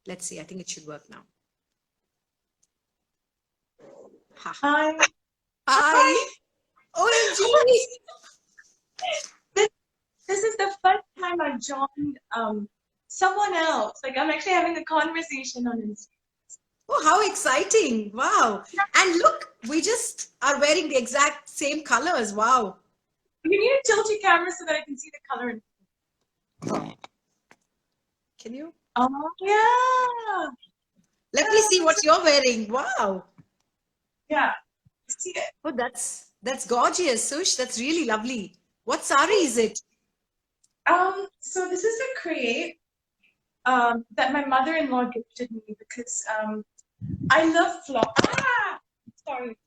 Let's see. I think it should work now. Ha. Hi. Hi. OMG. This is the first time I've joined someone else. Like, I'm actually having a conversation on Instagram. Oh, how exciting. Wow. And look, we just are wearing the exact same colors. Wow. You need to tilt your camera so that I can see the color. Can you? Oh, yeah. Let me see what you're wearing. Wow. Yeah. See it. Oh, that's gorgeous, Sush. That's really lovely. What sari is it? So this is a create that my mother-in-law gifted me because I love sorry.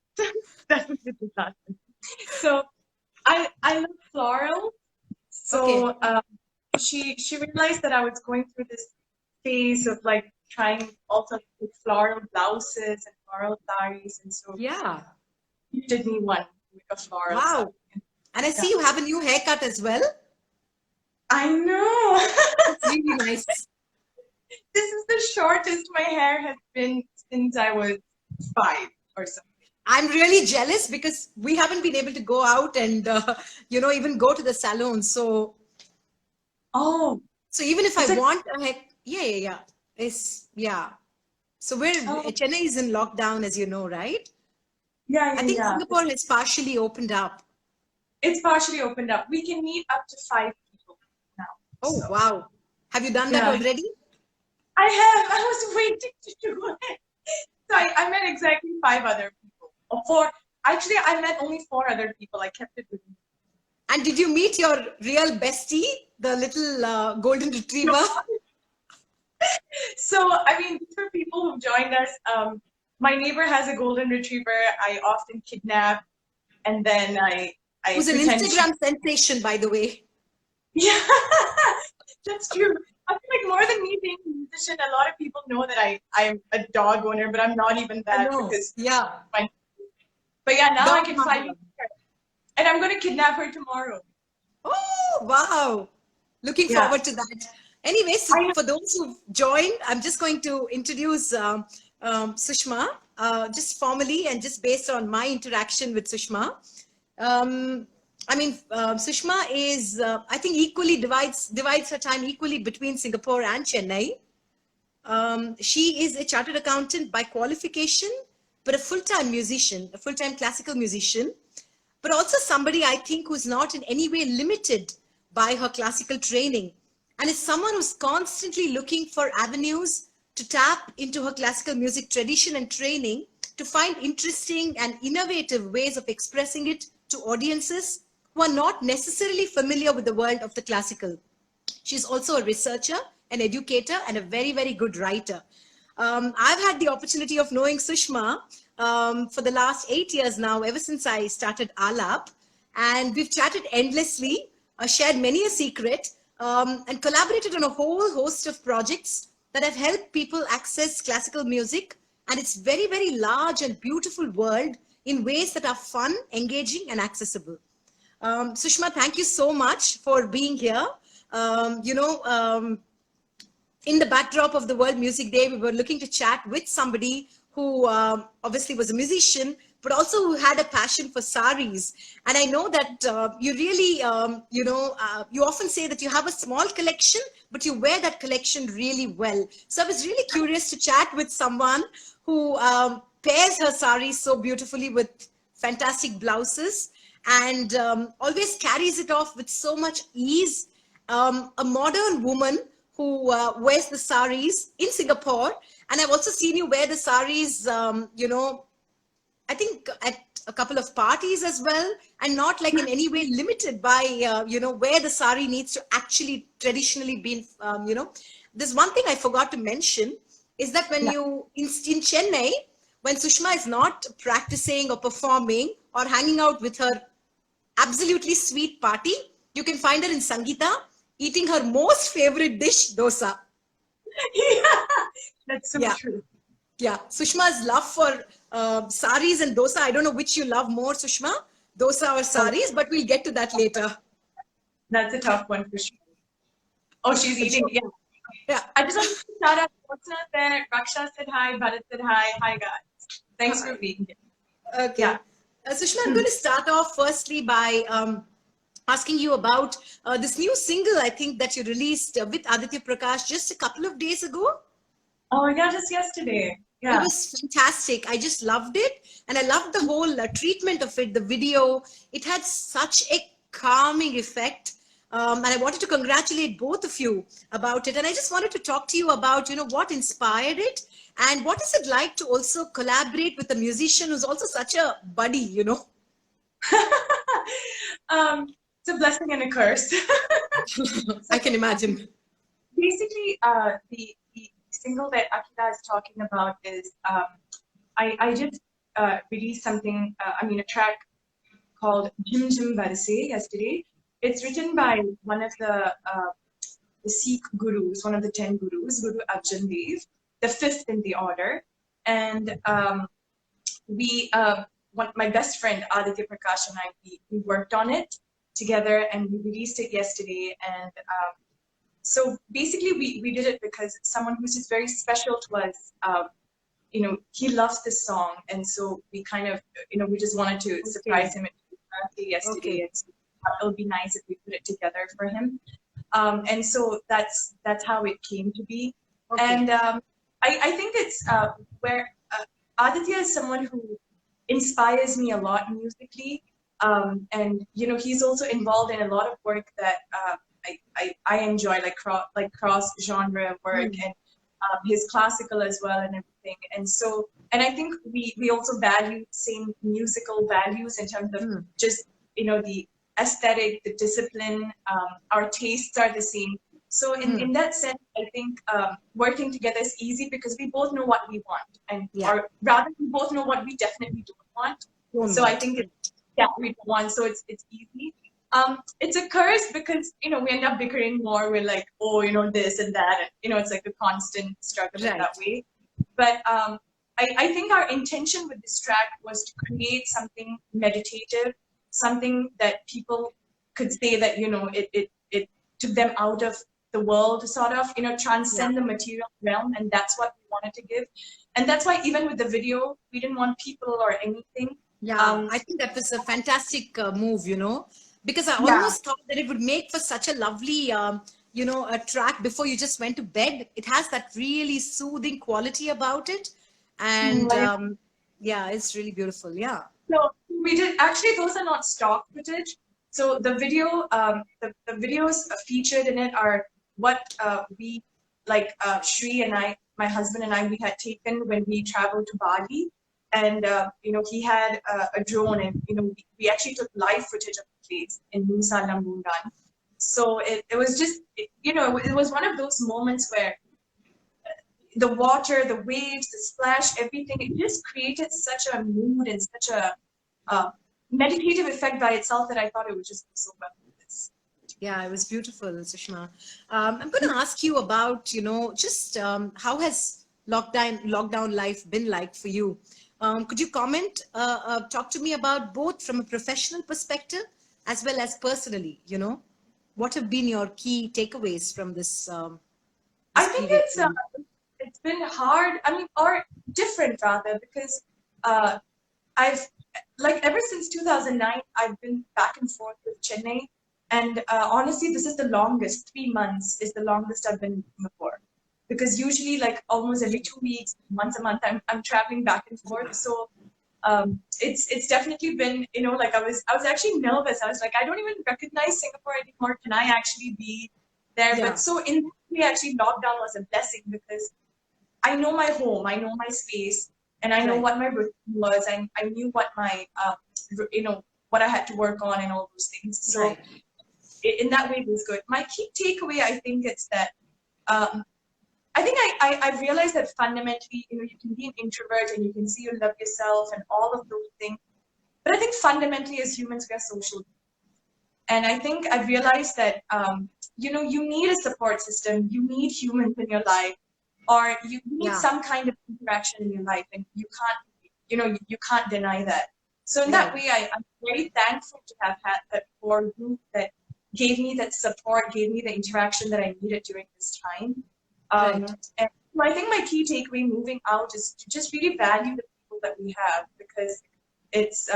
That was a disaster. So I love floral. So Okay. she realized that I was going through this phase of like trying all sorts of floral blouses and floral sarees, and so Yeah. she did me one with a floral. Wow. And I see you have a new haircut as well. I know. It's really nice. This is the shortest my hair has been since I was 5 or something. I'm really jealous because we haven't been able to go out and, even go to the salon. So even if I want a hair, yeah. So Chennai is in lockdown, as you know, right? Yeah. I think Singapore has partially opened up. It's partially opened up. We can meet up to 5 people now. Oh, wow. Have you done that already? I have. I was waiting to do it. So I met exactly 5 other people. Or 4. Actually, I met only 4 other people. I kept it with me. And did you meet your real bestie, the little golden retriever? So, I mean, for people who've joined us, my neighbor has a golden retriever. I often kidnap, and then I who's an Instagram sensation, by the way. Yeah, that's true. I feel like more than me being a musician, a lot of people know that I'm a dog owner, but I'm not even that. Because but yeah, now I can fly her. And I'm going to kidnap her tomorrow. Oh, wow. Looking forward to that. Anyway, so for those who've joined, I'm just going to introduce Sushma, just formally and just based on my interaction with Sushma. Sushma is, I think, equally divides her time equally between Singapore and Chennai. She is a chartered accountant by qualification, but a full-time musician, a full-time classical musician, but also somebody, I think, who's not in any way limited by her classical training, and is someone who's constantly looking for avenues to tap into her classical music tradition and training to find interesting and innovative ways of expressing it to audiences who are not necessarily familiar with the world of the classical. She's also a researcher, an educator, and a very, very good writer. I've had the opportunity of knowing Sushma for the last 8 years now, ever since I started Aalaap, and we've chatted endlessly, shared many a secret, and collaborated on a whole host of projects that have helped people access classical music and its very, very large and beautiful world in ways that are fun, engaging, and accessible. Sushma, thank you so much for being here. In the backdrop of the World Music Day, we were looking to chat with somebody who obviously was a musician, but also who had a passion for saris. And I know that you really, you often say that you have a small collection, but you wear that collection really well. So I was really curious to chat with someone who pairs her saris so beautifully with fantastic blouses and always carries it off with so much ease. A modern woman who wears the saris in Singapore. And I've also seen you wear the saris, I think at a couple of parties as well, and not like in any way limited by, where the sari needs to actually traditionally be, There's one thing I forgot to mention is that when in Chennai, when Sushma is not practicing or performing or hanging out with her absolutely sweet party, you can find her in Sangeeta eating her most favorite dish, dosa. Yeah, that's so true. Yeah, Sushma's love for saris and dosa. I don't know which you love more, Sushma, dosa or saris, but we'll get to that later. That's a tough one for sure. Oh, she's eating. Yeah. Yeah. I just want to shout out Jyotsna there, Raksha said hi, Bharat said hi. Hi guys. Thanks for being here. Okay. Yeah. Sushma, I'm going to start off firstly by asking you about this new single, I think, that you released with Aditya Prakash just a couple of days ago. Oh yeah, just yesterday. Yeah. It was fantastic. I just loved it. And I loved the whole treatment of it, the video. It had such a calming effect. And I wanted to congratulate both of you about it. And I just wanted to talk to you about, what inspired it and what is it like to also collaborate with a musician who's also such a buddy, It's a blessing and a curse. I can imagine. Basically, the single that Akhila is talking about is, I just released something, a track called Jim Jim Barse yesterday. It's written by one of the Sikh gurus, one of the 10 gurus, Guru Arjan Dev, the 5th in the order. And my best friend Aditya Prakash and I, we worked on it together and we released it yesterday. And so basically we did it because someone who's just very special to us, he loves this song. And so we kind of, we just wanted to surprise him at his birthday yesterday. Okay. And so it'll be nice if we put it together for him. And so that's how it came to be. Okay. And I think it's where Aditya is someone who inspires me a lot musically. And, he's also involved in a lot of work that I enjoy, like cross-genre work and his classical as well and everything. And so, and I think we also value same musical values in terms of just, the aesthetic, the discipline, our tastes are the same. So in that sense, I think working together is easy because we both know what we want, or rather, we both know what we definitely don't want. So I think we don't want. So it's easy. It's a curse because we end up bickering more. We're like, this and that, and it's like a constant struggle in that way. But I think our intention with this track was to create something meditative, something that people could say that it took them out of the world, sort of transcend the material realm, and that's what we wanted to give. And that's why even with the video, we didn't want people or anything. I think that was a fantastic move, because I almost thought that it would make for such a lovely a track before you just went to bed. It has that really soothing quality about it, and it's really beautiful. So we did, actually those are not stock footage. So the video, the videos featured in it are what we, Shri and I, my husband and I, we had taken when we traveled to Bali. And, he had a drone and, we actually took live footage of the place in Nusa Lembungan. So it was just, it was one of those moments where the water, the waves, the splash, everything, it just created such a mood and such a meditative effect by itself that I thought it would just be so well with this. Yeah, it was beautiful, Sushma. I'm going to ask you about, just how has lockdown life been like for you? Could you comment, talk to me about both from a professional perspective as well as personally, what have been your key takeaways from this? I think it's been hard, or different rather, because I've, ever since 2009, I've been back and forth with Chennai. And honestly, this is the longest, 3 months is the longest I've been before. Because usually almost every 2 weeks, once a month, I'm traveling back and forth. So it's definitely been, I was actually nervous. I was like, I don't even recognize Singapore anymore. Can I actually be there? Yeah. But so in way, actually lockdown was a blessing because I know my home, I know my space, and I know what my routine was. And I knew what my, what I had to work on and all those things. So in that way, it was good. My key takeaway, I think, is that I think I realized that fundamentally, you can be an introvert and you can see you love yourself and all of those things. But I think fundamentally as humans, we are social. And I think I've realized that, you need a support system. You need humans in your life, or you need some kind of interaction in your life, and you can't, you can't deny that. So in that way, I'm very thankful to have had that core group that gave me that support, gave me the interaction that I needed during this time. And so I think my key takeaway moving out is to just really value the people that we have, because it's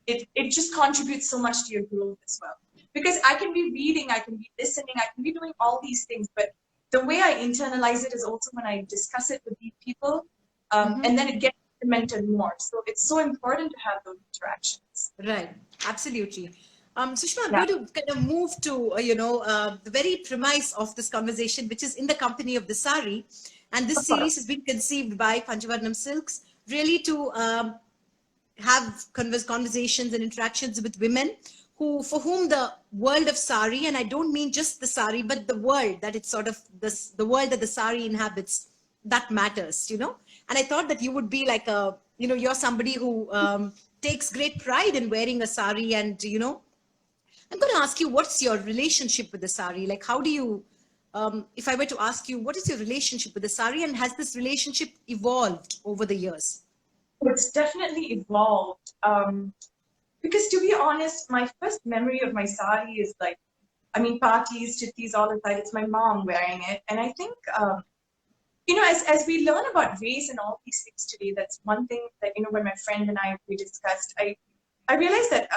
it just contributes so much to your growth as well. Because I can be reading, I can be listening, I can be doing all these things, but the way I internalize it is also when I discuss it with these people, and then it gets implemented more. So it's so important to have those interactions. Right, absolutely. Sushma, I'm going to kind of move to, the very premise of this conversation, which is in the company of the Saree. And this series has been conceived by Panjavarnam Silks, really to have conversations and interactions with women for whom the world of Saree, and I don't mean just the Saree, but the world that it's sort of the world that the Saree inhabits, that matters, And I thought that you would be like you're somebody who takes great pride in wearing a Saree, and, I'm going to ask you, what's your relationship with the Saree? Like, how do you, if I were to ask you, what is your relationship with the Saree, and has this relationship evolved over the years? It's definitely evolved. Because to be honest, my first memory of my Saree is like, parties, chittis, all the time. It's my mom wearing it. And I think, as we learn about race and all these things today, that's one thing that, when my friend and we discussed, I realized that,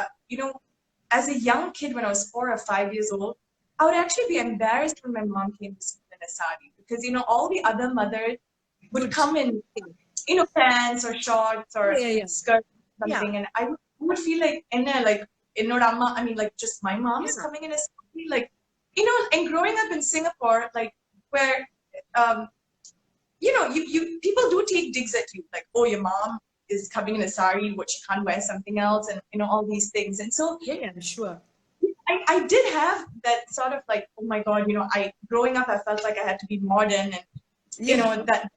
as a young kid, when I was 4 or 5 years old, I would actually be embarrassed when my mom came to school in a Saree, because, all the other mothers would come in, pants or shorts or skirts or something. And I would feel like, just my mom is coming in a Saree, like, and growing up in Singapore, like, where, people do take digs at you, like, oh, your mom is coming in a Saree, what, she can't wear something else, and, all these things. And so, sure. I did have that sort of like, oh my God, growing up, I felt like I had to be modern and, that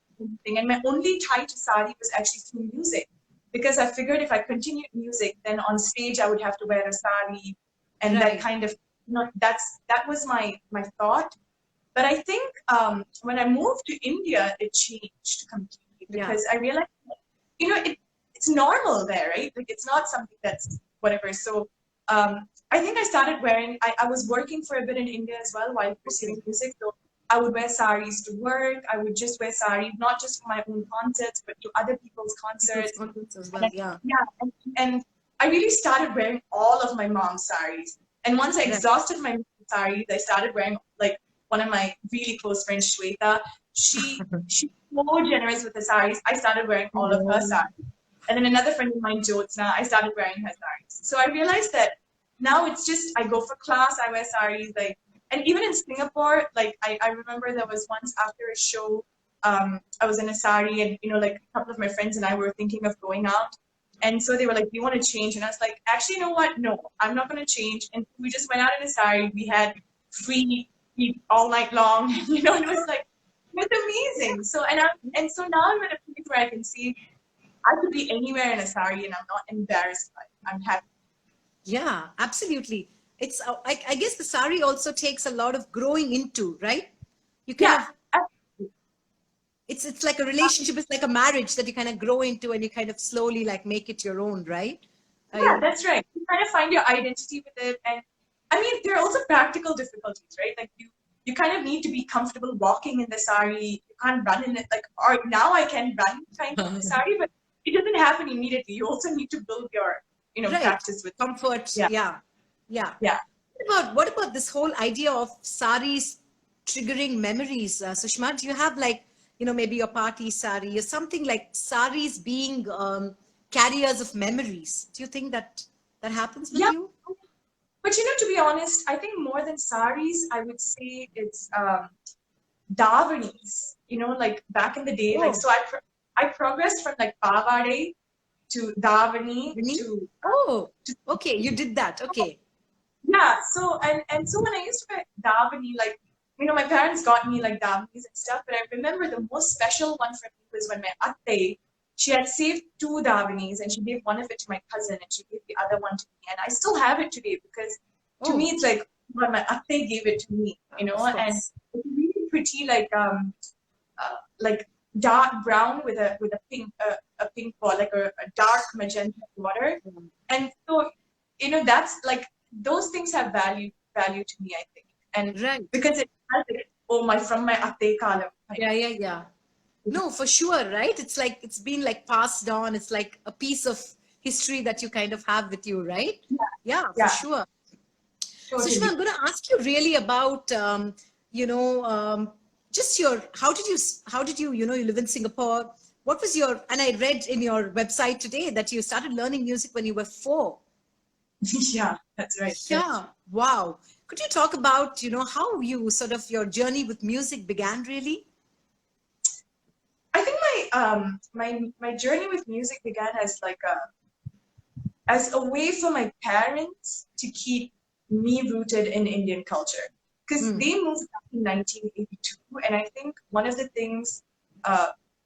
thing. And my only tie to Saree was actually through music, because I figured if I continued music, then on stage I would have to wear a Saree, and that kind of, that was my thought. But I think when I moved to India, it changed completely, because I realized, it's normal there, right? Like, it's not something that's whatever. So I think I started wearing, I was working for a bit in India as well while pursuing music. So I would wear saris to work. I would just wear sari, not just for my own concerts, but to other people's concerts. As well, and I really started wearing all of my mom's saris. And once I exhausted my saris, I started wearing, like, one of my really close friends, Shweta. She's so generous with the saris. I started wearing all of her saris. And then another friend of mine, Jyotsna, I started wearing her saris. So I realized that now it's just, I go for class, I wear saris, like, and even in Singapore, like, I remember there was once after a show, I was in a sari, and, like, a couple of my friends and I were thinking of going out. And so they were like, do you want to change? And I was like, actually, you know what? No, I'm not going to change. And we just went out in a sari. We had free all night long. And, it was like, it was amazing. So, and so now I'm at a place where I can see I could be anywhere in a sari and I'm not embarrassed by it. I'm happy. Yeah, absolutely. It's, I guess the sari also takes a lot of growing into, right? You kind of, it's like a relationship, it's like a marriage that you kind of grow into and you kind of slowly like make it your own, right? Yeah, that's right. You kind of find your identity with it. And I mean, there are also practical difficulties, right? Like you kind of need to be comfortable walking in the sari. You can't run in it. Like, or now I can run kind of in the sari, but it doesn't happen immediately. You also need to build your, practice with comfort. Yeah. What about this whole idea of saris triggering memories? Sushma, do you have like, maybe your party sari or something like saris being carriers of memories? Do you think that happens with you? But to be honest, I think more than saris, I would say it's Davanis, like back in the day. Like, so I progressed from like Pavade to Davani to... okay, you did that, okay. Yeah, so, and so when I used to wear Davani, like, my parents got me like Davanis and stuff, but I remember the most special one for me was when my atte, she had saved 2 Davanis and she gave one of it to my cousin and she gave the other one to me. And I still have it today because to me it's like, well, my atte gave it to me, and it's really pretty, like dark brown with a pink ball, like a dark magenta border. And so, that's like, those things have value to me, I think. And because it has like from my atte kalam. Yeah. No, for sure, right? It's like, it's been like passed on. It's like a piece of history that you kind of have with you, right? Yeah, for sure. Totally. Sushma, I'm going to ask you really about, just how did you, you live in Singapore. What was and I read in your website today that you started learning music when you were 4. Yeah, that's right. Yeah. Wow. Could you talk about, how you your journey with music began really? I think my journey with music began as a way for my parents to keep me rooted in Indian culture, because they moved back in 1982, and I think one of the things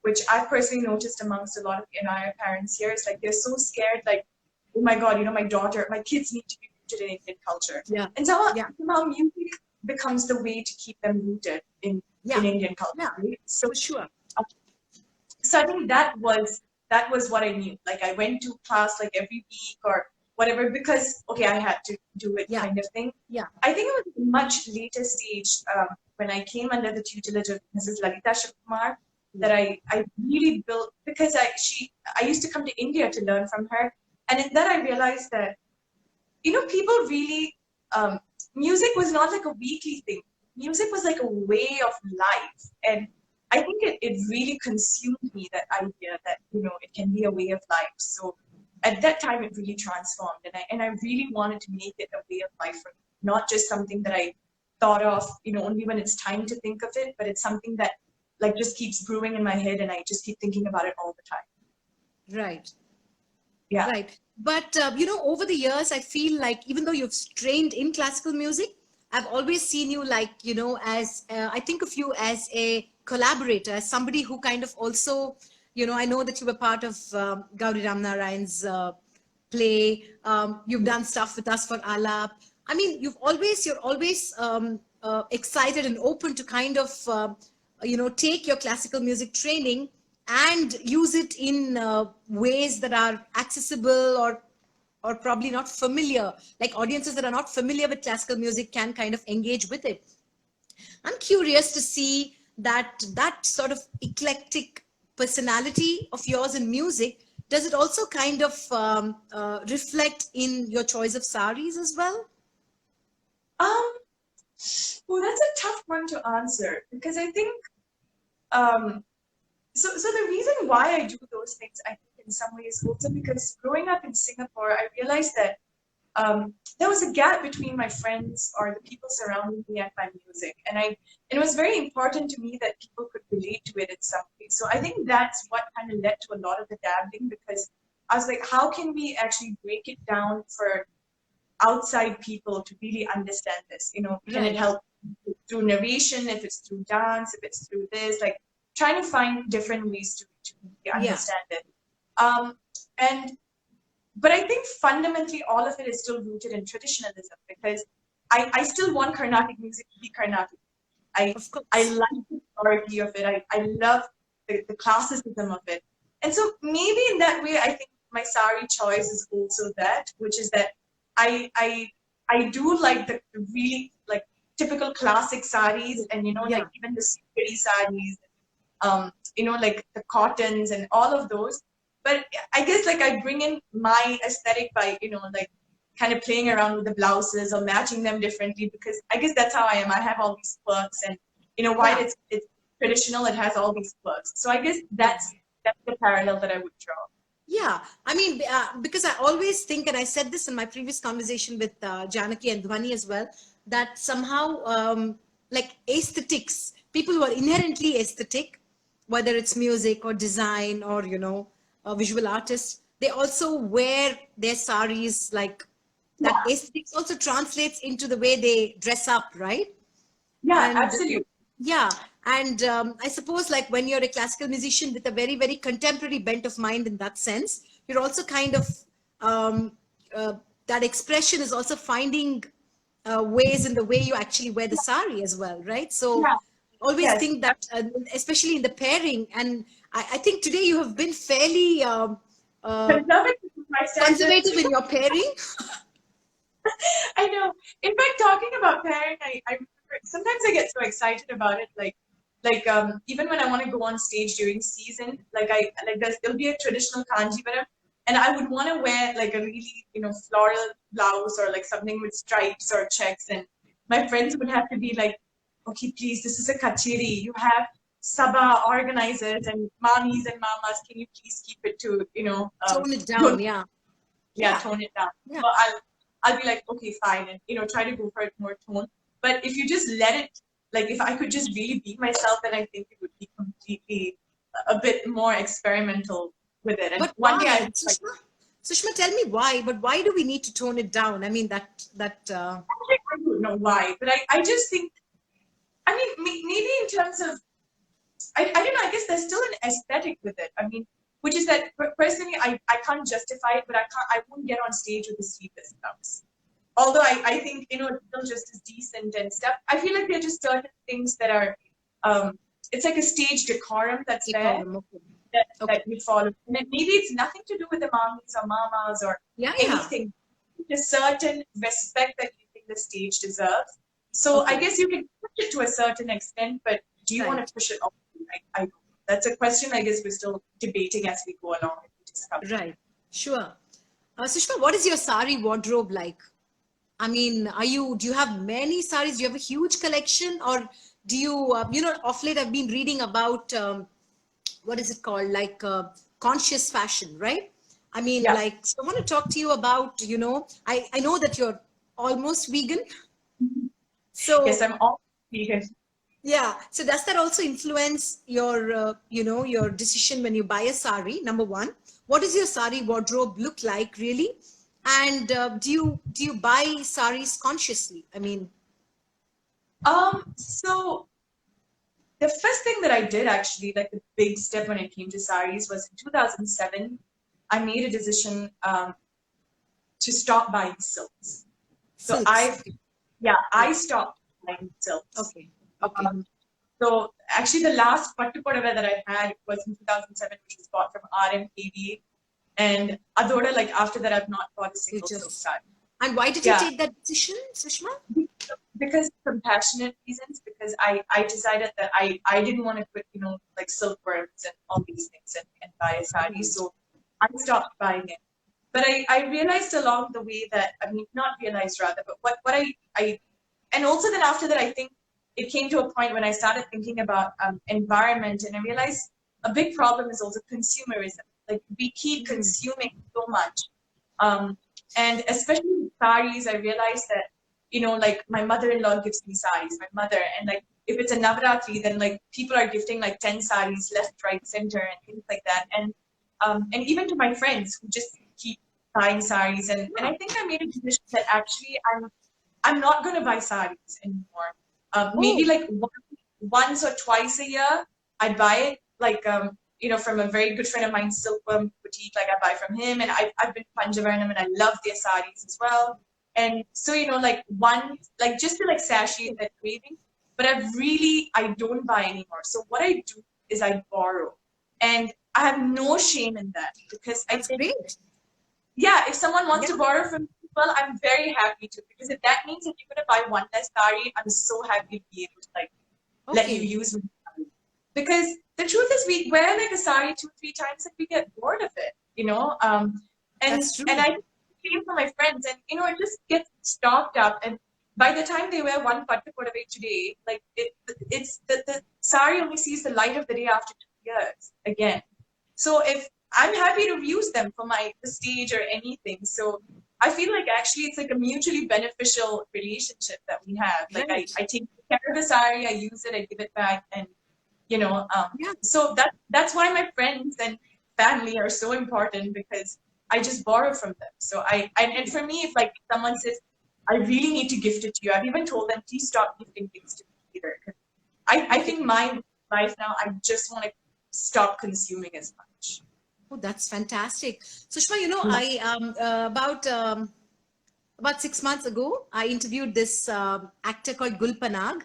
which I personally noticed amongst a lot of NIR parents here is like they're so scared, like, oh my God, my kids need to be rooted in Indian culture. Yeah. And somehow music becomes the way to keep them rooted in Indian culture. Yeah, right? So for sure. So I think that was what I knew. Like I went to class like every week or whatever because I had to do it kind of thing. Yeah. I think it was a much later stage when I came under the tutelage of Mrs. Lalita Shivkumar that I really built, because I used to come to India to learn from her, and in that I realized that people really music was not like a weekly thing. Music was like a way of life, and I think it really consumed me, that idea that it can be a way of life. So at that time it really transformed, and I really wanted to make it a way of life for me, not just something that I thought of only when it's time to think of it, but it's something that like just keeps brewing in my head, and I just keep thinking about it all the time. Right. Yeah. Right. But over the years, I feel like even though you've trained in classical music, I've always seen you like as I think of you as a collaborator, as somebody who kind of also I know that you were part of Gauri Ramnarayan's play. You've done stuff with us for Aalaap. I mean, you're always excited and open to kind of take your classical music training and use it in ways that are accessible or probably not familiar, like audiences that are not familiar with classical music can kind of engage with it. I'm curious to see that sort of eclectic personality of yours in music, does it also kind of reflect in your choice of saris as well? Well, that's a tough one to answer, because I think so the reason why I do those things, I think in some ways also because growing up in Singapore, I realized that there was a gap between my friends or the people surrounding me and my music, and it was very important to me that people could relate to it in some way. So I think that's what kind of led to a lot of the dabbling, because I was like, how can we actually break it down for outside people to really understand this? Can it help through narration, if it's through dance, if it's through this, like trying to find different ways to really understand it. But I think fundamentally all of it is still rooted in traditionalism, because I still want Carnatic music to be Carnatic. I like the authority of it. I love the classicism of it. And so maybe in that way, I think my sari choice is also that, which is that I do like the really like typical classic saris, and like even the pretty saris, like the cottons and all of those. But I guess like I bring in my aesthetic by like kind of playing around with the blouses or matching them differently, because I guess that's how I am. I have all these quirks, and while it's traditional, it has all these quirks. So I guess that's the parallel that I would draw. Yeah, I mean, because I always think, and I said this in my previous conversation with Janaki and Dhwani as well, that somehow like aesthetics, people who are inherently aesthetic, whether it's music or design or, visual artists, they also wear their saris like that. Aesthetics also translates into the way they dress up, right? Yeah, absolutely. Yeah. And I suppose like when you're a classical musician with a very, very contemporary bent of mind in that sense, you're also kind of, that expression is also finding ways in the way you actually wear the sari as well, right? So always think that, especially in the pairing, and I think today you have been fairly conservative in your pairing. I know. In fact, talking about pairing, I remember sometimes I get so excited about it. Even when I want to go on stage during season, there'll be a traditional Kanjivaram, and I would want to wear like a really, floral blouse or like something with stripes or checks. And my friends would have to be like, okay, please, this is a kacheri. You have Sabha organizers and mommies and mamas. Can you please keep it to, tone it down, tone it down. Yeah. So I'll be like, okay, fine, and try to go for it more tone. But if you just let it, like if I could just really be myself, then I think it would be completely a bit more experimental with it. And but one why? day Sushma, tell me why. But why do we need to tone it down? I mean, that. I don't know why, but I just think, I mean, maybe in terms of, I don't know, I guess there's still an aesthetic with it. I mean, which is that personally, I can't justify it, but I won't get on stage with the sleeveless blouse. Although I think, it's still just as decent and stuff. I feel like there are just certain things that are, it's like a stage decorum that's there. That we follow. And maybe it's nothing to do with the mommies or mamas or anything. A certain respect that you think the stage deserves. So I guess you can push it to a certain extent, but do you want to push it all? I don't know. That's a question I guess we're still debating as we go along. Right. Sure. Sushma, what is your sari wardrobe like? I mean, do you have many saris? Do you have a huge collection, or do you, of late I've been reading about, what is it called? Like conscious fashion, right? I mean, so I want to talk to you about, I know that you're almost vegan. So yes, I'm all vegan. Yeah. So does that also influence your, your decision when you buy a sari? Number one, what does your sari wardrobe look like really? And do you buy saris consciously? I mean, so the first thing that I did actually, like the big step when it came to saris, was in 2007. I made a decision to stop buying silks. So I stopped buying silks. Okay. So actually, the last pattu podava that I had was in 2007, which was bought from RMKV. And Adoda, like after that, I've not bought a single silk sari. And why did you take that decision, Sushma? Because compassionate reasons. Because I decided that I didn't want to put like silkworms and all these things and buy a sari. So I stopped buying it. But I realized along the way that, I mean, not realized rather, but what I and also then after that, I think it came to a point when I started thinking about environment, and I realized a big problem is also consumerism. Like we keep consuming so much. And especially with saris, I realized that, like my mother-in-law gives me saris, my mother, and like if it's a Navaratri, then like people are gifting like 10 saris left, right, center, and things like that. And even to my friends who just keep buying saris. And I think I made a decision that actually I'm not going to buy saris anymore. Maybe like once or twice a year, I buy it, like, from a very good friend of mine, Silkworm Boutique, like I buy from him, and I've been Panjavarnam and I love their saris as well. And so, like just to like satiate that craving, but I don't buy anymore. So what I do is I borrow, and I have no shame in that, because I think, if someone wants to borrow from me, well, I'm very happy to, because if that means that you're going to buy one less sari, I'm so happy to be able to like let you use my sari. Because the truth is, we wear like a sari 2-3 times and we get bored of it, and I feel for my friends, and it just gets stocked up, and by the time they wear one pattu podave today, like it's the sari only sees the light of the day after 2 years again. So if I'm happy to use them for the stage or anything, so I feel like actually it's like a mutually beneficial relationship that we have. Like I take care of the sari, I use it, I give it back, and so that's why my friends and family are so important, because I just borrow from them. So and for me, if like someone says, I really need to gift it to you, I've even told them, please stop gifting things to me either. I think my life now, I just want to stop consuming as much. Oh, that's fantastic. Sushma, I about 6 months ago, I interviewed this actor called Gul Panag.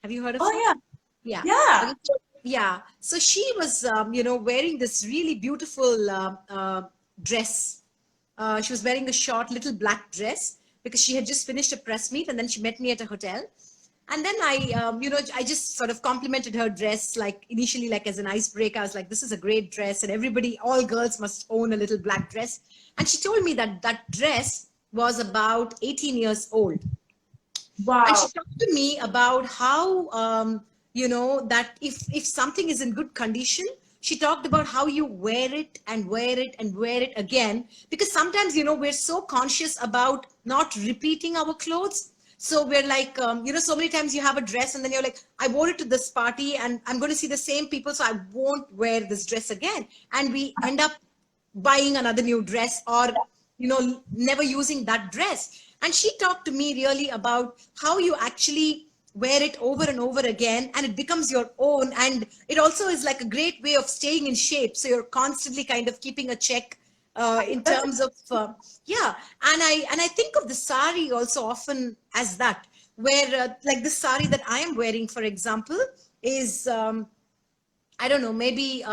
Have you heard of her? Oh, yeah. Yeah. So she was, wearing this really beautiful dress. She was wearing a short little black dress because she had just finished a press meet, and then she met me at a hotel. And then I just sort of complimented her dress, like initially, like as an icebreaker. I was like, this is a great dress, and everybody, all girls must own a little black dress. And she told me that that dress was about 18 years old. Wow. And she talked to me about how, that if something is in good condition, she talked about how you wear it and wear it and wear it again. Because sometimes, we're so conscious about not repeating our clothes. So we're like, so many times you have a dress and then you're like, I wore it to this party and I'm going to see the same people, so I won't wear this dress again. And we end up buying another new dress, or, never using that dress. And she talked to me really about how you actually wear it over and over again and it becomes your own. And it also is like a great way of staying in shape. So you're constantly kind of keeping a check in terms of, And I think of the sari also often as that, where like the sari that I am wearing, for example, is, I don't know, maybe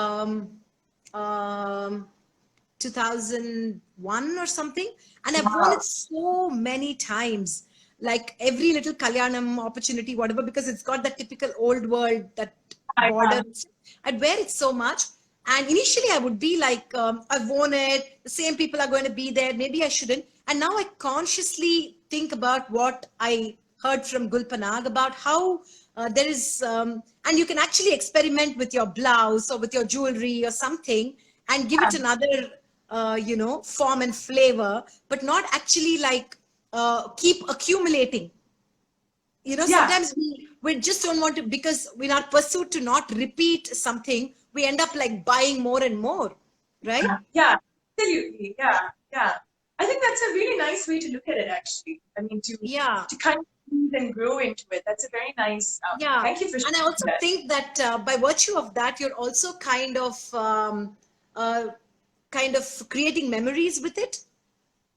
2001 or something. And I've worn it so many times, like every little kalyanam opportunity, whatever, because it's got that typical old world, that border. I'd wear it so much. And initially I would be like, I've worn it, the same people are going to be there, maybe I shouldn't. And now I consciously think about what I heard from Gulpanag about how there is, and you can actually experiment with your blouse or with your jewelry or something and give it another, form and flavor, but not actually like keep accumulating. Sometimes we just don't want to, because we're not pursued to not repeat something. We end up like buying more and more, right? Yeah, absolutely. Yeah. I think that's a really nice way to look at it, actually. I mean, to kind of and grow into it. That's a very nice. Thank you for sharing. And I also think that by virtue of that, you're also kind of creating memories with it.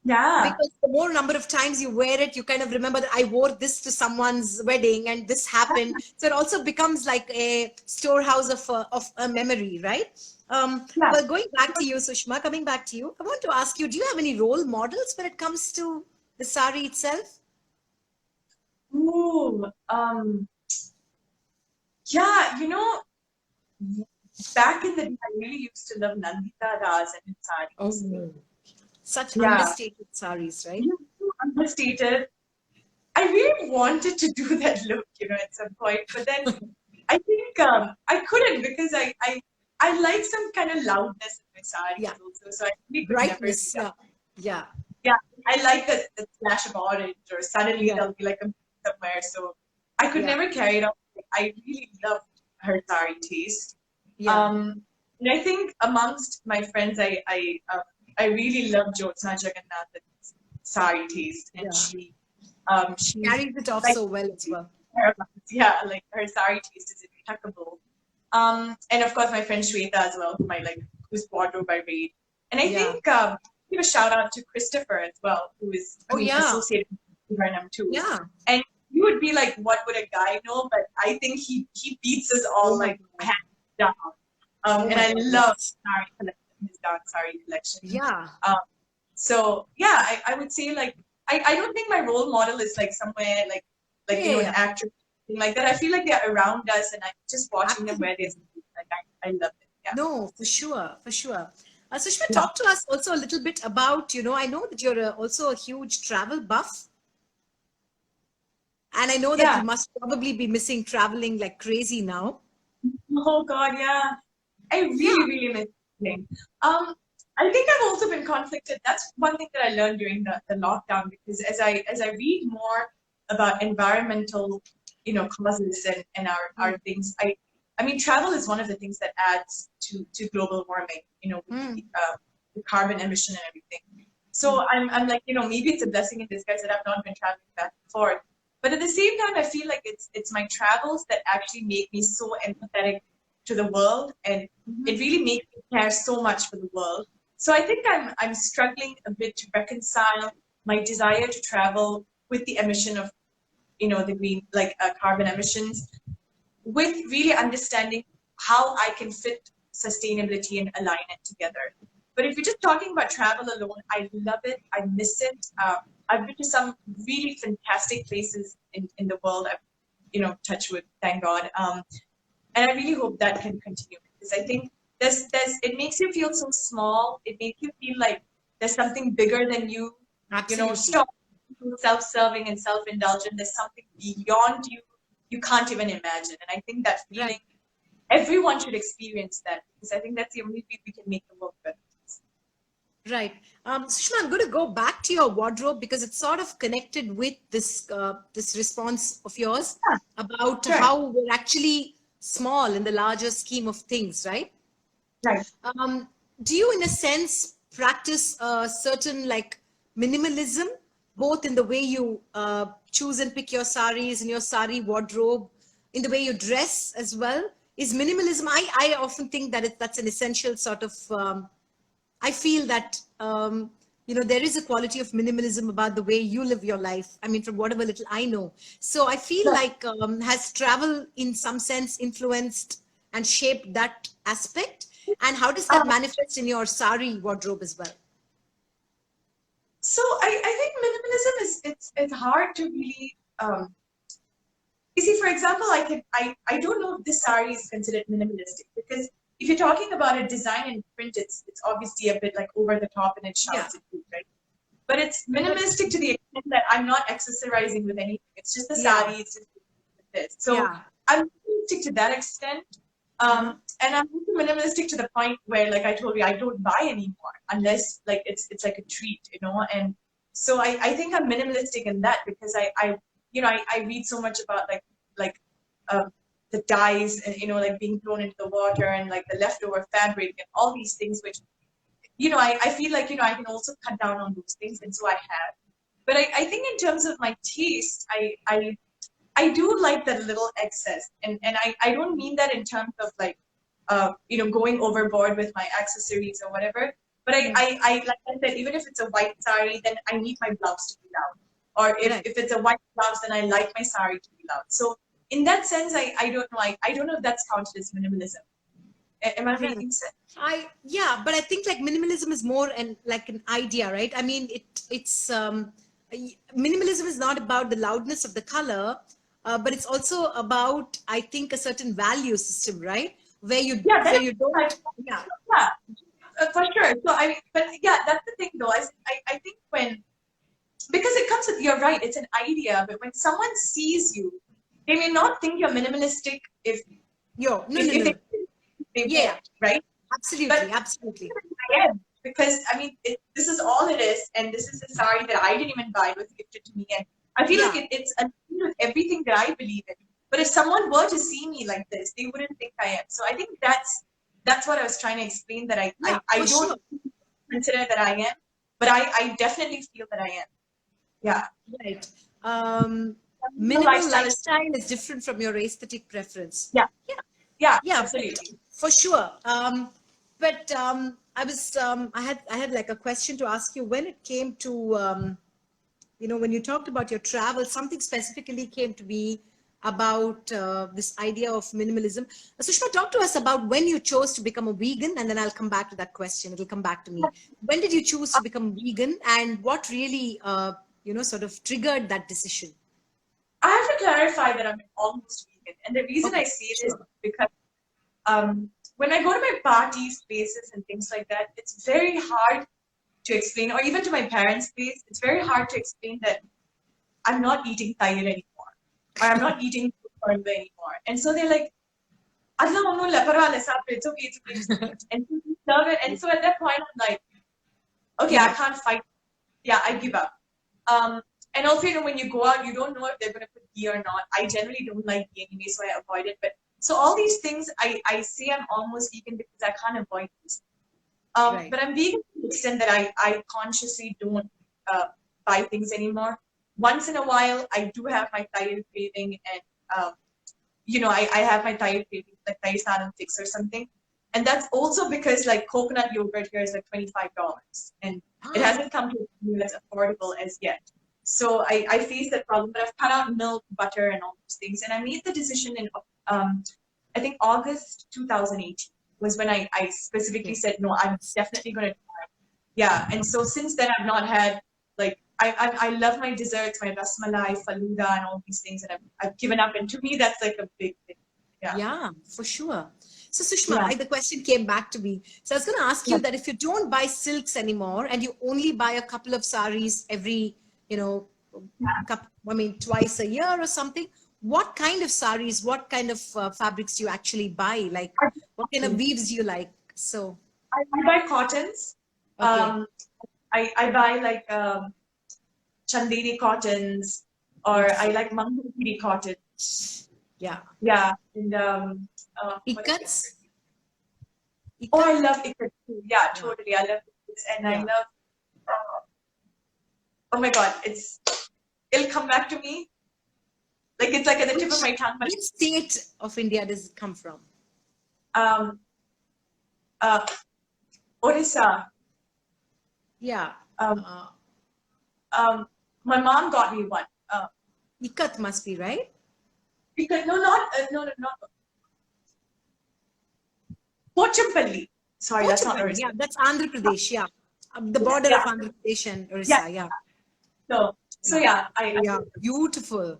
Yeah. Because the more number of times you wear it, you kind of remember that I wore this to someone's wedding and this happened. So it also becomes like a storehouse of a memory, right? Well, going back to you, Sushma, coming back to you, I want to ask you, do you have any role models when it comes to the sari itself? Ooh, yeah, back in the day, I really used to love Nandita Das and his sarees. Oh, such understated sarees, right? Understated. I really wanted to do that look, at some point, but then I think I couldn't, because I like some kind of loudness in my sarees also. So I really could brightness, never. Yeah. I like the flash of orange, or suddenly there'll be like a somewhere. So I could never carry it on. I really loved her sari taste. And I think amongst my friends, I really love Jyotsna Jagannathan's sari taste, and she carries it off so well as well. Yeah, like her sari taste is impeccable. And of course my friend Shweta as well, who's wardrobe by Raid. And I think give a shout out to Christopher as well, who is associated with Panjavarnam too. Yeah. And you would be like, what would a guy know? But I think he beats us all hands down. And I love sari collection, his dance sari collection. Yeah. So yeah, I would say I don't think my role model is somewhere an actor, like that. I feel like they're around us, and I'm just watching them wear this. I love it. Yeah. No, for sure. Sushma, talk to us also a little bit about, I know that you're also a huge travel buff. And I know that you must probably be missing traveling like crazy now. Oh God, yeah. I really miss traveling. I think I've also been conflicted. That's one thing that I learned during the lockdown, because as I read more about environmental, causes and our things, I mean, travel is one of the things that adds to global warming, with the carbon emission and everything. So I'm like, maybe it's a blessing in disguise that I've not been traveling back and forth. But at the same time, I feel like it's my travels that actually make me so empathetic to the world, and it really makes me care so much for the world. So I think I'm struggling a bit to reconcile my desire to travel with the emission of, the green, carbon emissions, with really understanding how I can fit sustainability and align it together. But if you're just talking about travel alone, I love it. I miss it. I've been to some really fantastic places in the world. touch wood, thank God. And I really hope that can continue, because I think it makes you feel so small. It makes you feel like there's something bigger than you. Absolutely. Stop self-serving and self-indulgent. There's something beyond you. You can't even imagine. And I think that feeling, everyone should experience that, because I think that's the only way we can make the world better. Right. Sushma, I'm going to go back to your wardrobe, because it's sort of connected with this response of yours about how we're actually small in the larger scheme of things, right? Right. Do you, in a sense, practice a certain like minimalism, both in the way you choose and pick your saris in your sari wardrobe, in the way you dress as well? Is minimalism, I often think that that's an essential sort of, I feel that, there is a quality of minimalism about the way you live your life. I mean, from whatever little I know. So I feel like, has travel in some sense influenced and shaped that aspect? And how does that manifest in your sari wardrobe as well? So I think minimalism it's hard to really, you see, for example, I don't know if this sari is considered minimalistic, because if you're talking about a design and print, it's obviously a bit like over the top and it shouts at you, right? But it's minimalistic to the extent that I'm not accessorizing with anything. It's just the sari, it's just this. So I'm minimalistic to that extent. And I'm also minimalistic to the point where, like I told you, I don't buy anymore unless like it's like a treat, And so I think I'm minimalistic in that, because I read so much about the dyes and like being thrown into the water and like the leftover fabric and all these things, which I feel like I can also cut down on those things, and so I have. But I think in terms of my taste, I do like that little excess, and I don't mean that in terms of like going overboard with my accessories or whatever. But I like I said, even if it's a white sari, then I need my blouse to be loud. Or if it's a white blouse, then I like my sari to be loud. So in that sense, I don't know. I don't know if that's counted as minimalism. Am I making sense? Yeah, but I think like minimalism is more like an idea, right? I mean, it's minimalism is not about the loudness of the color, but it's also about, I think, a certain value system, right? Where you don't, for sure. So but yeah, that's the thing, though. I think because it comes with, you're right, it's an idea, but when someone sees you, they may not think you're minimalistic if right? Absolutely. I am, because I mean, this is all it is, and this is a sari that I didn't even buy; it was gifted to me, and I feel like it's aligned with everything that I believe in. But if someone were to see me like this, they wouldn't think I am. So I think that's what I was trying to explain. That I don't consider that I am, but I definitely feel that I am. Yeah. Right. Minimal lifestyle is different from your aesthetic preference. Yeah, absolutely. For sure. But I had like a question to ask you when it came to, when you talked about your travel, something specifically came to be about this idea of minimalism. Sushma, talk to us about when you chose to become a vegan, and then I'll come back to that question. It'll come back to me. When did you choose to become vegan, and what really, sort of triggered that decision? I have to clarify that I'm almost vegan. And the reason I say this is because when I go to my parties, places, and things like that, it's very hard to explain, or even to my parents' place, it's very hard to explain that I'm not eating thair anymore, or I'm not eating kurma anymore. And so they're like, it's okay. And so they serve it. And so at that point, I'm like, okay, I can't fight. Yeah, I give up. And also, when you go out, you don't know if they're going to put ghee or not. I generally don't like ghee anyway, so I avoid it. But so all these things, I say I'm almost vegan because I can't avoid these. But I'm vegan to the extent that I consciously don't buy things anymore. Once in a while, I do have my thair craving, and I have my thair craving, like thair sadam fix or something. And that's also because like coconut yogurt here is like $25, and it hasn't come to me as affordable as yet. So I face that problem, but I've cut out milk, butter, and all those things. And I made the decision in, I think August 2018 was when I specifically said, no, I'm definitely going to try. Yeah. And so since then, I've not had like I love my desserts, my rasmalai, faluda, and all these things, and I've given up. And to me, that's like a big thing. Yeah. Yeah, for sure. So Sushma, the question came back to me. So I was going to ask you that if you don't buy silks anymore and you only buy a couple of saris every, twice a year or something, what kind of saris, what kind of fabrics do you actually buy? Like, what kind of weaves do you like? So I buy cottons. Okay. I buy like Chanderi cottons, or I like Mangalpuri cotton. Yeah. Yeah. And Ikats? Oh, I love Ikats too. Yeah, totally. I love Ikats. And I love, oh my God, it'll come back to me. Like it's like at the tip of my tongue. Which state of India does it come from? Odisha. Yeah. My mom got me one. Ikat must be, right? Ikat, not Pochampalli. Sorry, that's not Orissa. Yeah, that's Andhra Pradesh. Yeah, the border of Andhra Pradesh and Orissa. Yeah. So yeah, beautiful.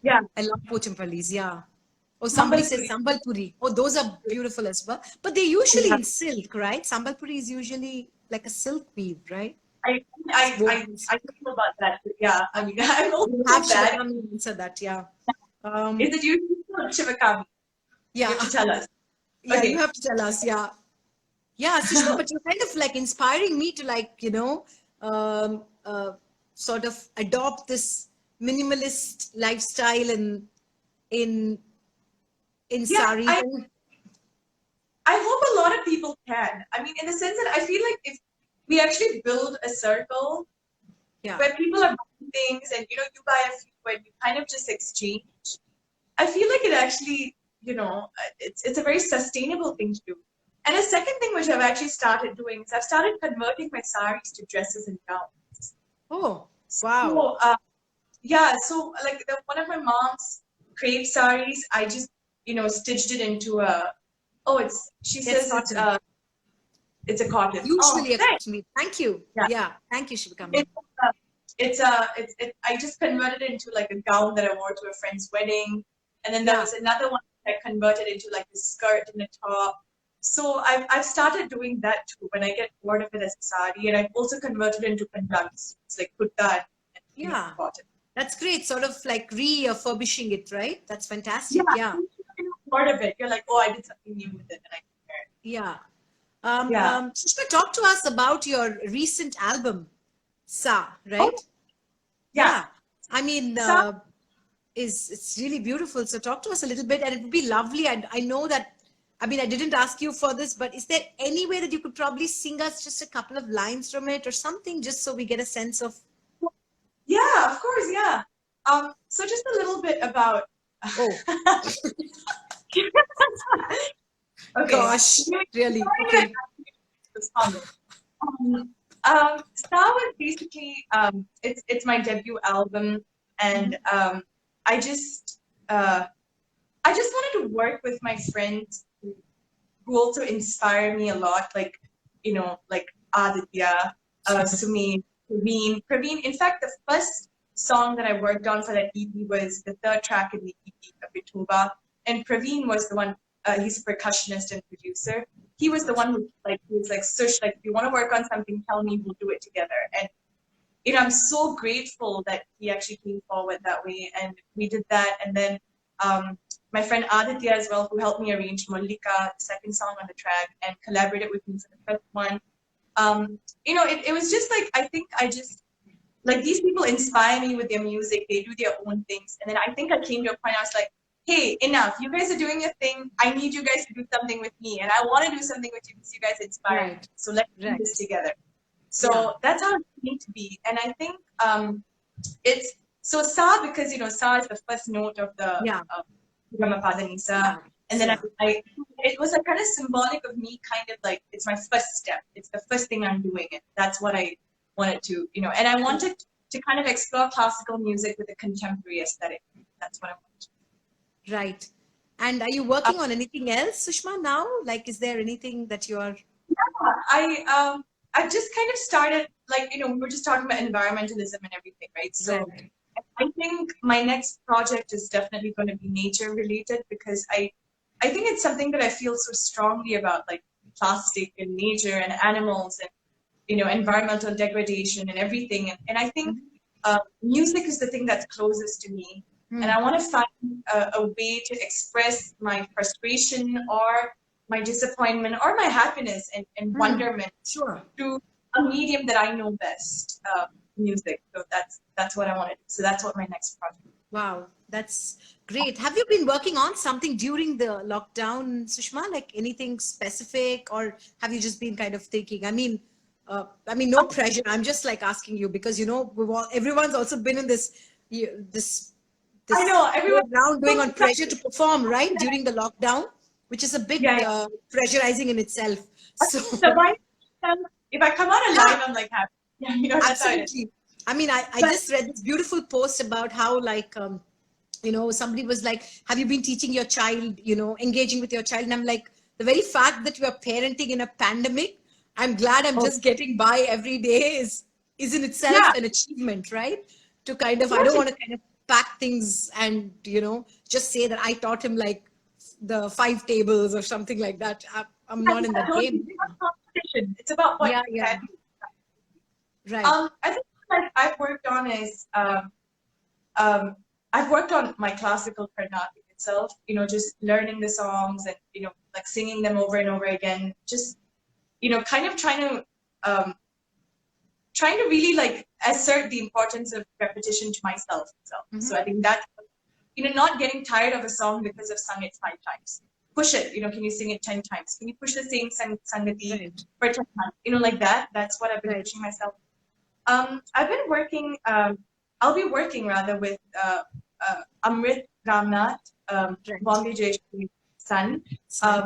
Yeah, I love Pochampallis. Yeah. Oh, somebody says Sambalpuri. Oh, those are beautiful as well. But they're usually in silk, right? Sambalpuri is usually like a silk weave, right? I know about that. Yeah, I mean, I'm also bad. Answer that. Yeah. Is it usually Shivakami? Yeah. You have to tell us. Yeah, okay. You have to tell us. Yeah. Yeah, Sushma, but you're kind of like inspiring me to like, sort of adopt this minimalist lifestyle in Saree. I hope a lot of people can. I mean, in the sense that I feel like if we actually build a circle where people are buying things and, you buy a few and you kind of just exchange, I feel like it actually, it's a very sustainable thing to do. And a second thing which I've actually started doing is I've started converting my saris to dresses and gowns. Oh, wow. So, so like one of my mom's crepe saris, I just, stitched it into she says it's a cotton. Usually a cotton. Thank you. Yeah. Thank you, Shivakami. I just converted it into like a gown that I wore to a friend's wedding. And then there was another one that I converted into like a skirt and a top. So I've started doing that too when I get bored of it as a sari. And I've also converted it into Punjabis. It's like kurta and cotton. That's great. Sort of like refurbishing it, right? That's fantastic. Yeah. Part of it. You're like, oh, I did something new with it and I compared. Yeah. Sushma, talk to us about your recent album, Sa, right? Oh, yeah. I mean, it's really beautiful. So talk to us a little bit, and it would be lovely. I know that, I mean, I didn't ask you for this, but is there any way that you could probably sing us just a couple of lines from it or something, just so we get a sense of? Yeah, of course. Yeah. So just a little bit about. Oh. Okay. Gosh, really? Okay. Star was basically it's my debut album, and I just wanted to work with my friends who also inspire me a lot, like like Aditya, Sumi, Praveen. In fact, the first song that I worked on for that EP was the third track in the EP of Vitoba, and Praveen was the one. He's a percussionist and producer. He was the one who was like, Sush, like, if you want to work on something, tell me, we'll do it together. And I'm so grateful that he actually came forward that way, and we did that. And then my friend Aditya as well, who helped me arrange Mallika, the second song on the track, and collaborated with me for the first one. It was just like, I think I just, like, these people inspire me with their music. They do their own things. And then I think I came to a point, I was like, hey, enough. You guys are doing your thing. I need you guys to do something with me. And I want to do something with you because you guys inspire me. So let's do this together. So that's how it came to be. And I think it's, so Sa, because, Sa is the first note of the Ramapadanisa. And then it was a kind of symbolic of me, kind of like, it's my first step. It's the first thing I'm doing. And that's what I wanted to, and I wanted to kind of explore classical music with a contemporary aesthetic. That's what I wanted to do. Right. And are you working on anything else, Sushma, now? Like, is there anything that you're... Yeah, I I've just kind of started, like, we were just talking about environmentalism and everything, right? So I think my next project is definitely going to be nature related, because I think it's something that I feel so strongly about, like plastic and nature and animals and, environmental degradation and everything. And I think music is the thing that's closest to me. And I want to find a way to express my frustration or my disappointment or my happiness and wonderment through a medium that I know best, music. So that's what I want to do. So that's what my next project is. Wow, that's great. Have you been working on something during the lockdown, Sushma? Like anything specific, or have you just been kind of thinking? I mean, no pressure. I'm just like asking you because everyone's also been in this I know everyone now going on pressure to perform, right, during the lockdown, which is a big pressurizing in itself. So if I come out alive, I'm like happy. Yeah, that's absolutely. I mean, I just read this beautiful post about how, like, somebody was like, have you been teaching your child, engaging with your child? And I'm like, the very fact that you are parenting in a pandemic, I'm glad I'm just getting by every day is in itself an achievement, right? To kind of, I don't want to kind of pack things and, just say that I taught him like the 5 tables or something like that. I'm not in that game. It's about competition. It's about what you can do. Right. I think like I've worked on is I've worked on my classical Carnatic itself, just learning the songs and, like singing them over and over again, just, kind of trying to really like assert the importance of repetition to myself. So I think that, not getting tired of a song because I've sung it 5 times. Push it, can you sing it 10 times? Can you push the same sangati for 10 times? Like that. That's what I've been pushing myself. I've been working, I'll be working rather with Amrit Ramnath, Bombay Jayashree son.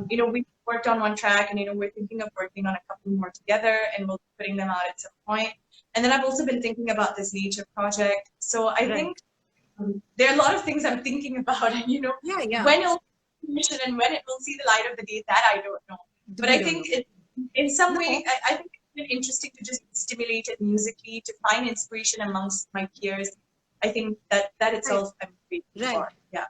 We worked on one track and, we're thinking of working on a couple more together and we'll be putting them out at some point. And then I've also been thinking about this nature project. So I think there are a lot of things I'm thinking about and, when it'll mission and when it will see the light of the day, that I don't know. But I think in some way, I think it's been interesting to just stimulate it musically, to find inspiration amongst my peers. I think that itself I'm grateful for. Yeah.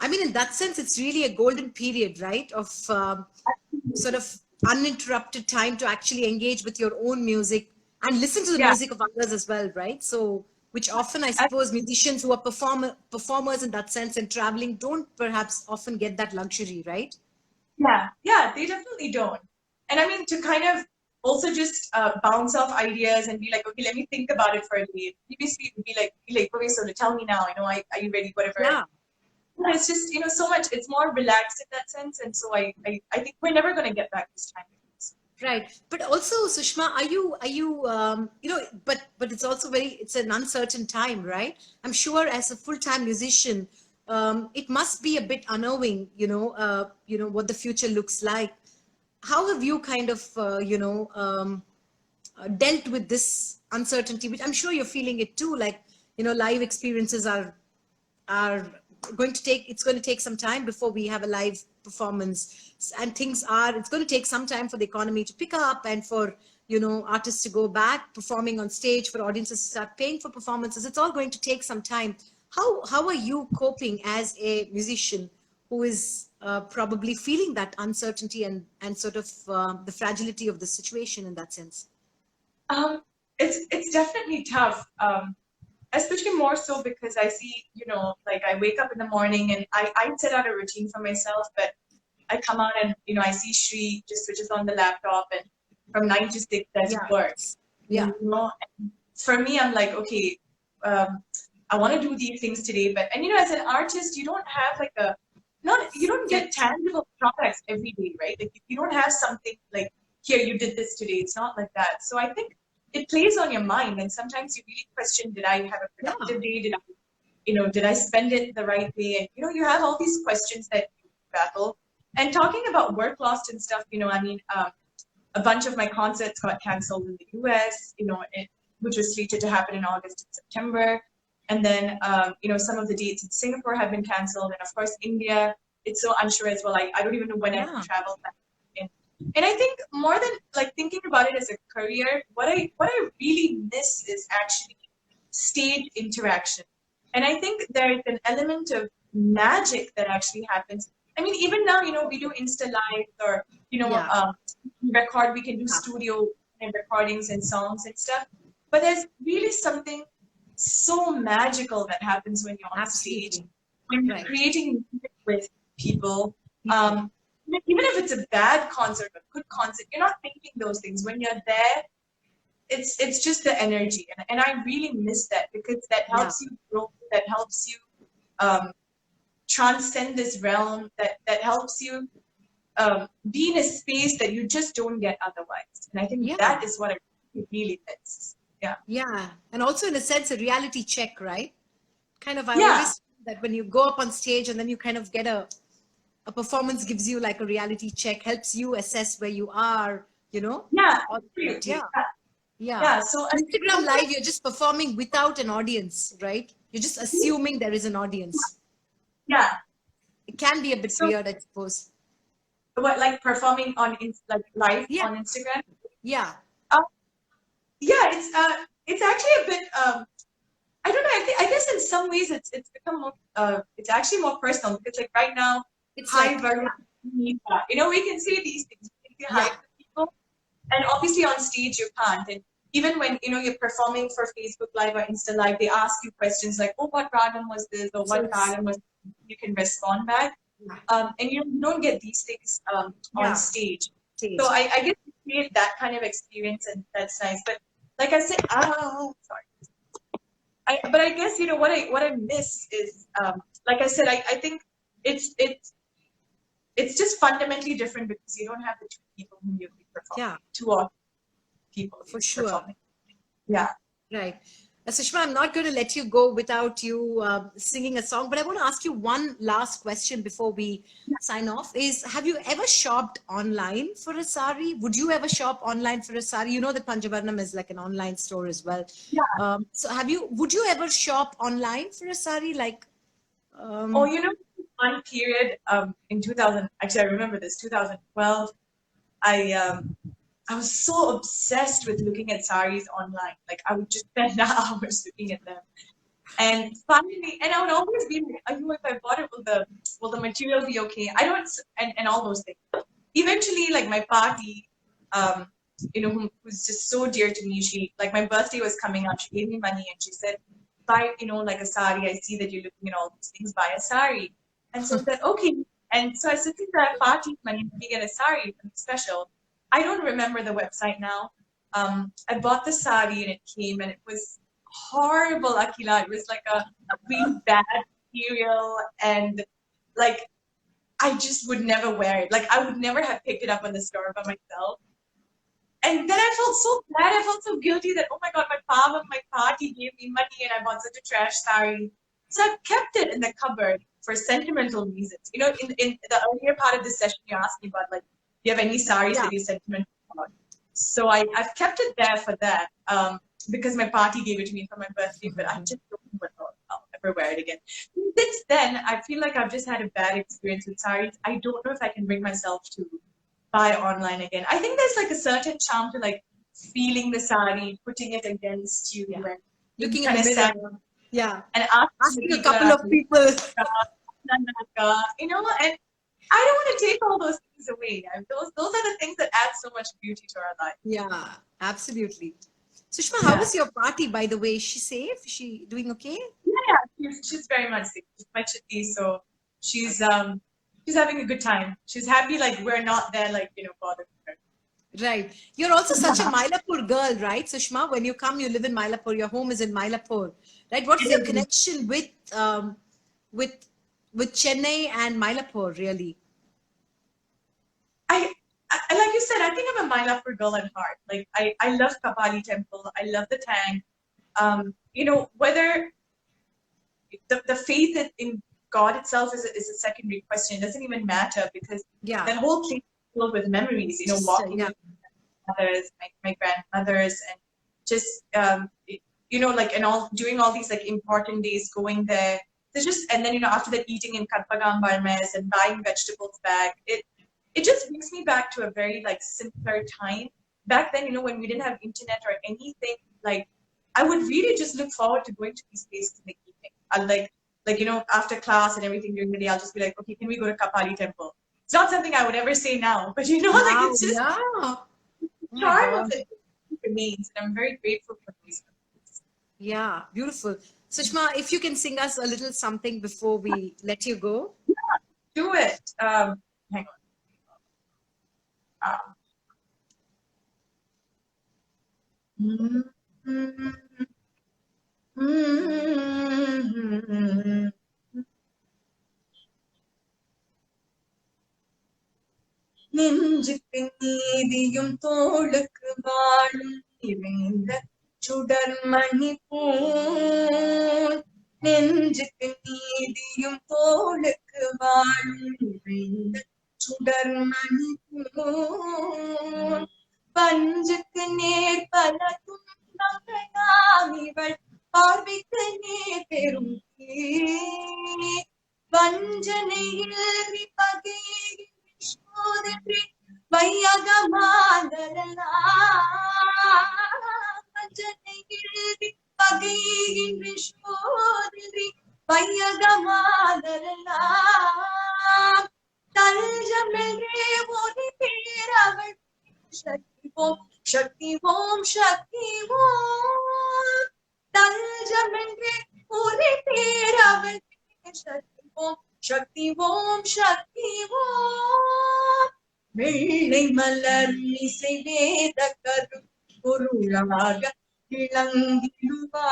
I mean, in that sense, it's really a golden period, right? Of sort of uninterrupted time to actually engage with your own music and listen to the music of others as well, right? So, which often, I suppose, musicians who are performers in that sense and traveling don't perhaps often get that luxury, right? Yeah, they definitely don't. And I mean, to kind of also just bounce off ideas and be like, okay, let me think about it for a day. Previously, it would be like, okay, so tell me now, are you ready, whatever. Yeah. It's just, so much, it's more relaxed in that sense. And so I think we're never going to get back this time. Right. But also, Sushma, are you, but it's also it's an uncertain time, right? I'm sure as a full-time musician, it must be a bit unknowing, what the future looks like. How have you kind of, dealt with this uncertainty, which I'm sure you're feeling it too, like, live experiences are it's going to take some time before we have a live performance, and it's going to take some time for the economy to pick up and for, artists to go back performing on stage, for audiences to start paying for performances. It's all going to take some time. How are you coping as a musician who is probably feeling that uncertainty and sort of the fragility of the situation in that sense? It's definitely tough. Especially more so because I see, like I wake up in the morning and I set out a routine for myself, but I come out and, I see Shri just switches on the laptop and from 9 to 6 does work. Yeah. And for me, I'm like, okay, I want to do these things today, but, and as an artist, you don't have like you don't get tangible products every day, right? Like you don't have something like, here, you did this today. It's not like that. So I think it plays on your mind, and sometimes you really question, did I have a productive day? Did I spend it the right way? And you have all these questions that you battle. And talking about work loss and stuff, a bunch of my concerts got canceled in the US, which was slated to happen in August and September. And then, some of the dates in Singapore have been canceled, and of course India, it's so unsure as well. I don't even know when I can travel back in And I think more than like thinking about it as a career, what I really miss is actually stage interaction. And I think there is an element of magic that actually happens. I mean, even now, we do Insta Live or, record, we can do studio and recordings and songs and stuff. But there's really something so magical that happens when you're on stage, when you're creating music with people. Even if it's a bad concert or a good concert, you're not thinking those things. When you're there, it's just the energy. And I really miss that, because that helps you grow, that helps you transcend this realm, that helps you be in a space that you just don't get otherwise. And I think that is what I really miss. Yeah. And also in a sense, a reality check, right? Kind of, I always feel that when you go up on stage and then you kind of get a performance gives you like a reality check, helps you assess where you are, Yeah. So on Instagram Live, you're just performing without an audience, right? You're just assuming there is an audience. Yeah. It can be a bit weird, I suppose. What, like performing on live on Instagram? Yeah. It's actually a bit I don't know, I guess in some ways it's become more it's actually more personal, because like right now it's we can say these things, we can say hi to people, and obviously on stage you can't. And even when you're performing for Facebook Live or Insta Live, they ask you questions like, oh, what ragam was this, or what ragam was this? You can respond back. And you don't get these things on stage. So I guess you create that kind of experience, and that's nice. But like I said, but I guess what I miss is like I said, I think it's just fundamentally different, because you don't have the two people whom you perform. Two or people for sure. Performing. Yeah. Right. Sushma, I'm not going to let you go without you singing a song, but I want to ask you one last question before we sign off. Have you ever shopped online for a sari? Would you ever shop online for a sari? You know that Panjavarnam is like an online store as well. Yeah. So would you ever shop online for a sari? Like, one period in 2000, actually I remember this, 2012, I was so obsessed with looking at saris online. Like I would just spend hours looking at them. And finally, and I would always be like, if I bought it, will the material be okay? I don't, and all those things. Eventually, like my party, who's just so dear to me, like my birthday was coming up, she gave me money and she said, buy, like a sari. I see that you're looking at all these things, buy a sari. And so I said, okay. And so I said, since I have party money, let me get a sari special. I don't remember the website now. I bought the sari and it came and it was horrible, Akhila. It was like a really bad material, and like I just would never wear it. Like I would never have picked it up on the store by myself. And then I felt so bad. I felt so guilty that, oh my God, my party gave me money and I bought such a trash sari. So I've kept it in the cupboard for sentimental reasons. In the earlier part of this session, you asked me about like, do you have any saris that you're sentimental about? So I've kept it there for that, because my party gave it to me for my birthday, but I just don't know if I'll ever wear it again. Since then, I feel like I've just had a bad experience with saris. I don't know if I can bring myself to buy online again. I think there's like a certain charm to like feeling the sari, putting it against you, and looking at the mirror. And asking a couple of people. And I don't want to take all those things away. Those are the things that add so much beauty to our life. Yeah, absolutely. Sushma, how was your party, by the way? Is she safe? Is she doing okay? Yeah, she's very much safe. She's my chitti, so she's having a good time. She's happy, like we're not there, like bothering her. Right. You're also such a Mylapore girl, right, Sushma? When you come, you live in Mylapore. Your home is in Mylapore, right? What is your connection with Chennai and Mylapore, really? Like you said, I think I'm a Mylapore girl at heart. Like I love Kapali Temple. I love the tank. Whether the faith in God itself is a secondary question. It doesn't even matter, because that whole place is filled with memories. Walking with my mothers, my grandmothers, and just doing all these like important days, going there. And then after that, eating in Katpagam Barmes and buying vegetables back. it just brings me back to a very like simpler time. Back then, you know, when we didn't have internet or anything, like I would really just look forward to going to these places in the evening. I'd like you know, after class and everything during the day, I'll just be like, okay, can we go to Kapali Temple? It's not something I would ever say now, but you know, like it's just charm of it remains, and I'm very grateful for these memories. Yeah, beautiful. Sushma, if you can sing us a little something before we let you go. Yeah, do it. Hang on. நெஞ்சுக்கு நீதியும் தோளுக்கு வாழும் நிறைந்த சுடர்மணி போல் நெஞ்சுக்கு நீதியும் தோளுக்கு வாழும் நிறைந்த சுடர்மணி போல் பஞ்சுக்கு நேர் பல துன்பங்களாம் இவள் பார்வைக்கு நேர் பெரும் வஞ்சனையில் பகை சக்தி ஓம் சக்தி ஓம் தஞ்சமென்றே ஒரு பேரவள் சக்தி ஓம் சக்தி ஓம் சக்தி ஓம் வெள்ளை மலர் இசை வேத கரு பொருளாக விளங்கிடுவாய்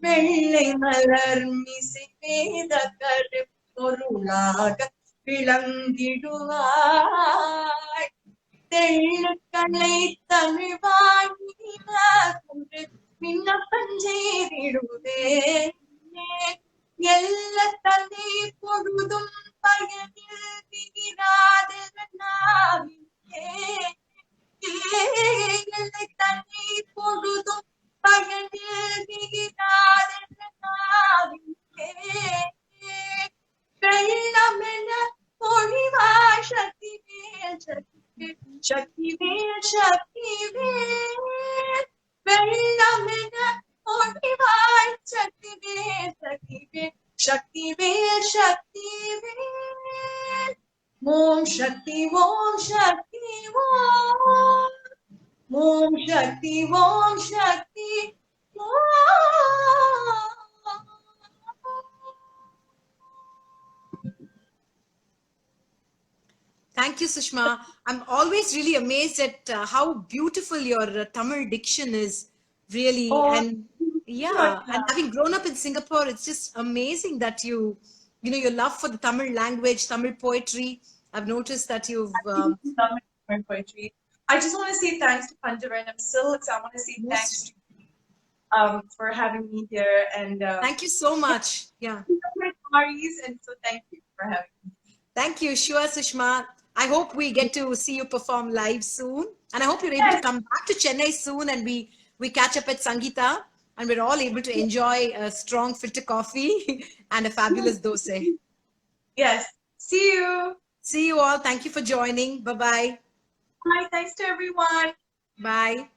வெள்ளை மலர் இசை வேத கரு பொருளாக விளங்கிடுவாய் தெள்ளுக்கலை தமிழ் வாழின கொண்டு விண்ணப்பம் செய்திடுவேன் எல்ல தந்தை பொழுதும் பயனில் திகிராத எல்லை தந்தை பொழுதும் பயனில் திகிராத வெள்ளமென பொழிவாய் சக்தி வேல் சக்தி வேல் சக்தி வேல் வெள்ளமென பொழிவாய் சக்தி வேல் சக்தி வேல் சக்தி வேல் சக்தி வேல் ஓம் சக்தி ஓம் சக்தி ஓம் ஓம் Shakti Om Shakti Om. Thank you, Sushma. I'm always really amazed at how beautiful your Tamil diction is, really. And yeah, and having grown up in Singapore, it's just amazing that you know, your love for the Tamil language, Tamil poetry. I've noticed that you've... Tamil poetry. I just want to say thanks to Panjavarnam Silks. I want to say thanks to for having me here. And thank you so much. Yeah. Sarees, and so thank you for having me. Thank you. Sure, Sushma. I hope we get to see you perform live soon. And I hope you're able to come back to Chennai soon and we catch up at Sangeeta and we're all able to enjoy a strong filter coffee and a fabulous dosa. Yes. See you. See you all. Thank you for joining. Bye-bye. Bye. Thanks to everyone. Bye.